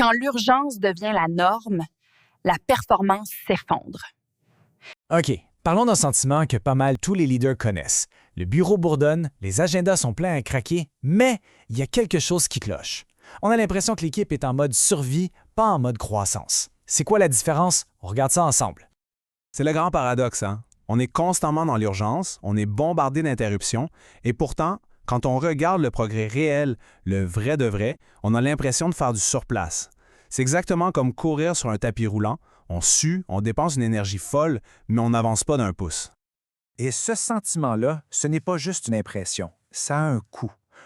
Quand l'urgence devient la norme, la performance s'effondre. OK, parlons d'un sentiment que pas mal tous les leaders connaissent. Le bureau bourdonne, les agendas sont pleins à craquer, mais il y a quelque chose qui cloche. On a l'impression que l'équipe est en mode survie, pas en mode croissance. C'est quoi la différence? On regarde ça ensemble. C'est le grand paradoxe, hein? On est constamment dans l'urgence, on est bombardé d'interruptions, et pourtant, quand on regarde le progrès réel, le vrai de vrai, on a l'impression de faire du surplace. C'est exactement comme courir sur un tapis roulant, on sue, on dépense une énergie folle, mais on n'avance pas d'un pouce. Et ce sentiment-là, ce n'est pas juste une impression, ça a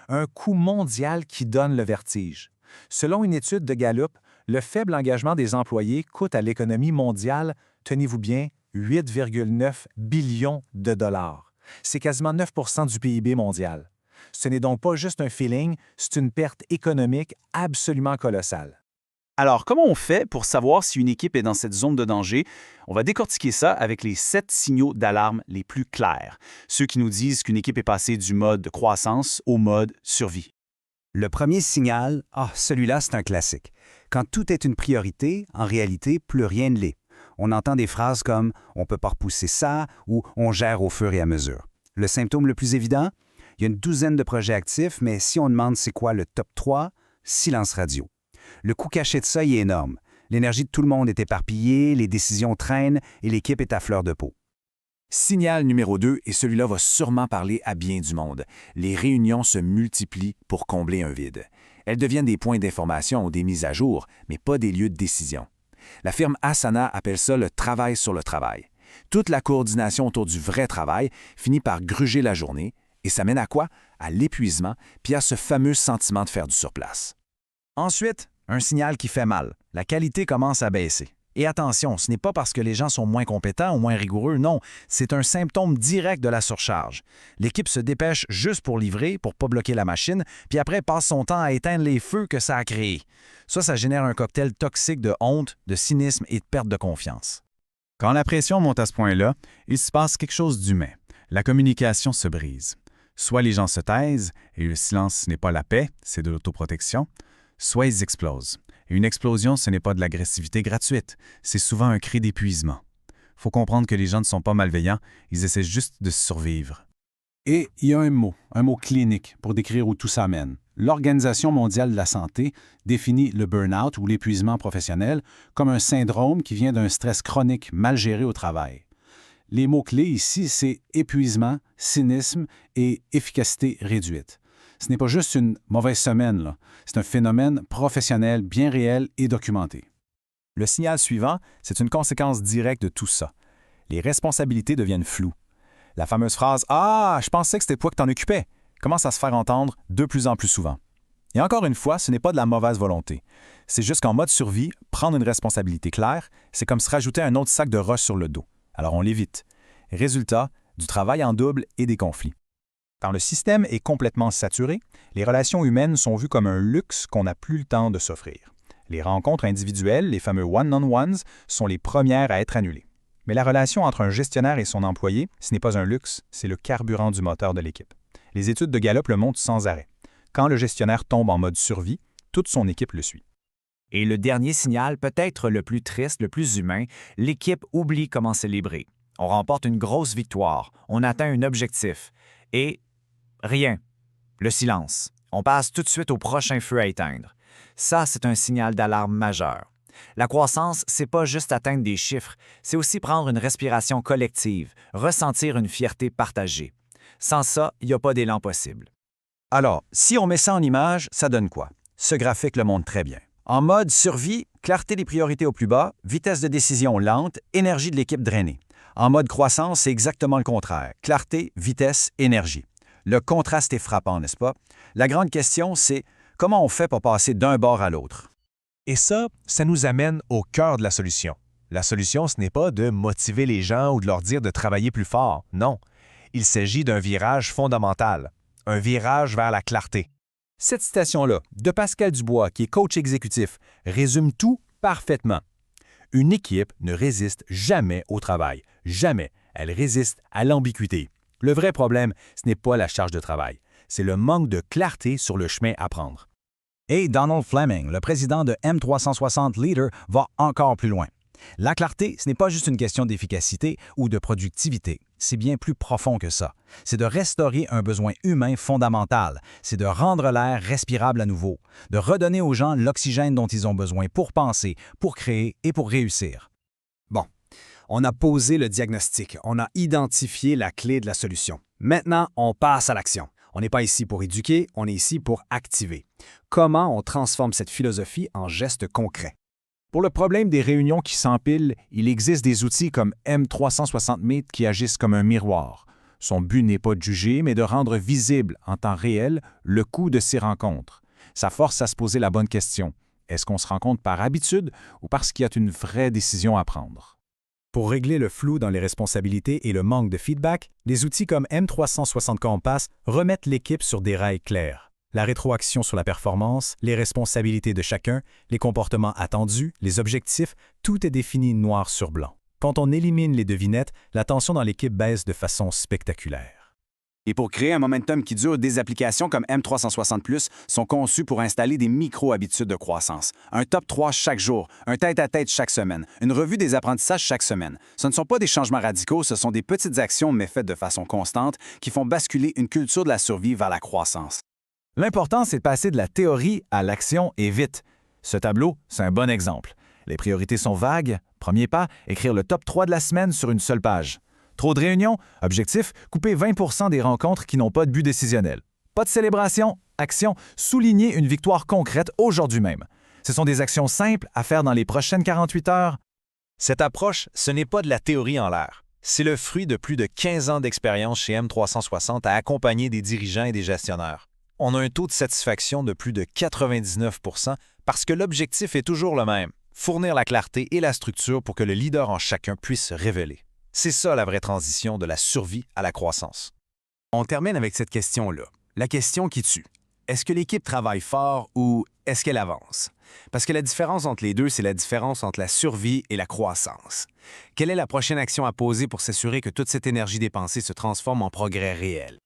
un coût mondial qui donne le vertige. Selon une étude de Gallup, le faible engagement des employés coûte à l'économie mondiale, tenez-vous bien, 8,9 billions de dollars. C'est quasiment 9 du PIB mondial. Ce n'est donc pas juste un feeling, c'est une perte économique absolument colossale. Alors, comment on fait pour savoir si une équipe est dans cette zone de danger? On va décortiquer ça avec les 7 signaux d'alarme les plus clairs, ceux qui nous disent qu'une équipe est passée du mode de croissance au mode survie. Le premier signal, celui-là, c'est un classique. Quand tout est une priorité, en réalité, plus rien ne l'est. On entend des phrases comme « on ne peut pas repousser ça » ou « on gère au fur et à mesure ». Le symptôme le plus évident? Il y a une douzaine de projets actifs, mais si on demande c'est quoi le top 3, silence radio. Le coût caché de ça y est énorme. L'énergie de tout le monde est éparpillée, les décisions traînent et l'équipe est à fleur de peau. Signal numéro 2, et celui-là va sûrement parler à bien du monde. Les réunions se multiplient pour combler un vide. Elles deviennent des points d'information ou des mises à jour, mais pas des lieux de décision. La firme Asana appelle ça le travail sur le travail. Toute la coordination autour du vrai travail finit par gruger la journée, et ça mène à quoi? À l'épuisement, puis à ce fameux sentiment de faire du surplace. Ensuite, un signal qui fait mal. La qualité commence à baisser. Et attention, ce n'est pas parce que les gens sont moins compétents ou moins rigoureux, non, c'est un symptôme direct de la surcharge. L'équipe se dépêche juste pour livrer, pour ne pas bloquer la machine, puis après passe son temps à éteindre les feux que ça a créés. Ça génère un cocktail toxique de honte, de cynisme et de perte de confiance. Quand la pression monte à ce point-là, il se passe quelque chose d'humain. La communication se brise. Soit les gens se taisent, et le silence n'est pas la paix, c'est de l'autoprotection, soit ils explosent. Et une explosion, ce n'est pas de l'agressivité gratuite, c'est souvent un cri d'épuisement. Il faut comprendre que les gens ne sont pas malveillants, ils essaient juste de survivre. Et il y a un mot clinique pour décrire où tout ça mène. L'Organisation mondiale de la santé définit le burn-out ou l'épuisement professionnel comme un syndrome qui vient d'un stress chronique mal géré au travail. Les mots-clés ici, c'est épuisement, cynisme et efficacité réduite. Ce n'est pas juste une mauvaise semaine, là. C'est un phénomène professionnel bien réel et documenté. Le signal suivant, c'est une conséquence directe de tout ça. Les responsabilités deviennent floues. La fameuse phrase « Ah, je pensais que c'était toi qui t'en occupais » commence à se faire entendre de plus en plus souvent. Et encore une fois, ce n'est pas de la mauvaise volonté. C'est juste qu'en mode survie, prendre une responsabilité claire, c'est comme se rajouter un autre sac de roches sur le dos. Alors on l'évite. Résultat, du travail en double et des conflits. Quand le système est complètement saturé, les relations humaines sont vues comme un luxe qu'on n'a plus le temps de s'offrir. Les rencontres individuelles, les fameux one-on-ones, sont les premières à être annulées. Mais la relation entre un gestionnaire et son employé, ce n'est pas un luxe, c'est le carburant du moteur de l'équipe. Les études de Gallup le montrent sans arrêt. Quand le gestionnaire tombe en mode survie, toute son équipe le suit. Et le dernier signal, peut-être le plus triste, le plus humain, l'équipe oublie comment célébrer. On remporte une grosse victoire, on atteint un objectif. Et rien. Le silence. On passe tout de suite au prochain feu à éteindre. Ça, c'est un signal d'alarme majeur. La croissance, c'est pas juste atteindre des chiffres, c'est aussi prendre une respiration collective, ressentir une fierté partagée. Sans ça, il n'y a pas d'élan possible. Alors, si on met ça en image, ça donne quoi? Ce graphique le montre très bien. En mode survie, clarté des priorités au plus bas, vitesse de décision lente, énergie de l'équipe drainée. En mode croissance, c'est exactement le contraire. Clarté, vitesse, énergie. Le contraste est frappant, n'est-ce pas? La grande question, c'est comment on fait pour passer d'un bord à l'autre? Et ça nous amène au cœur de la solution. La solution, ce n'est pas de motiver les gens ou de leur dire de travailler plus fort, non. Il s'agit d'un virage fondamental, un virage vers la clarté. Cette citation-là, de Pascal Dubois, qui est coach exécutif, résume tout parfaitement. Une équipe ne résiste jamais au travail. Jamais. Elle résiste à l'ambiguïté. Le vrai problème, ce n'est pas la charge de travail. C'est le manque de clarté sur le chemin à prendre. Et Donald Fleming, le président de M360 Leader, va encore plus loin. La clarté, ce n'est pas juste une question d'efficacité ou de productivité. C'est bien plus profond que ça. C'est de restaurer un besoin humain fondamental. C'est de rendre l'air respirable à nouveau. De redonner aux gens l'oxygène dont ils ont besoin pour penser, pour créer et pour réussir. Bon, on a posé le diagnostic. On a identifié la clé de la solution. Maintenant, on passe à l'action. On n'est pas ici pour éduquer, on est ici pour activer. Comment on transforme cette philosophie en gestes concrets? Pour le problème des réunions qui s'empilent, il existe des outils comme M360 Meet qui agissent comme un miroir. Son but n'est pas de juger, mais de rendre visible en temps réel le coût de ces rencontres. Ça force à se poser la bonne question. Est-ce qu'on se rencontre par habitude ou parce qu'il y a une vraie décision à prendre? Pour régler le flou dans les responsabilités et le manque de feedback, des outils comme M360 Compass remettent l'équipe sur des rails clairs. La rétroaction sur la performance, les responsabilités de chacun, les comportements attendus, les objectifs, tout est défini noir sur blanc. Quand on élimine les devinettes, la tension dans l'équipe baisse de façon spectaculaire. Et pour créer un momentum qui dure, des applications comme M360+ sont conçues pour installer des micro-habitudes de croissance. Un top 3 chaque jour, un tête-à-tête chaque semaine, une revue des apprentissages chaque semaine. Ce ne sont pas des changements radicaux, ce sont des petites actions mais faites de façon constante qui font basculer une culture de la survie vers la croissance. L'important, c'est de passer de la théorie à l'action et vite. Ce tableau, c'est un bon exemple. Les priorités sont vagues. Premier pas, écrire le top 3 de la semaine sur une seule page. Trop de réunions? Objectif, couper 20 des rencontres qui n'ont pas de but décisionnel. Pas de célébration? Action, souligner une victoire concrète aujourd'hui même. Ce sont des actions simples à faire dans les prochaines 48 heures. Cette approche, ce n'est pas de la théorie en l'air. C'est le fruit de plus de 15 ans d'expérience chez M360 à accompagner des dirigeants et des gestionnaires. On a un taux de satisfaction de plus de 99 % parce que l'objectif est toujours le même, fournir la clarté et la structure pour que le leader en chacun puisse se révéler. C'est ça la vraie transition de la survie à la croissance. On termine avec cette question-là. La question qui tue. Est-ce que l'équipe travaille fort ou est-ce qu'elle avance? Parce que la différence entre les deux, c'est la différence entre la survie et la croissance. Quelle est la prochaine action à poser pour s'assurer que toute cette énergie dépensée se transforme en progrès réel?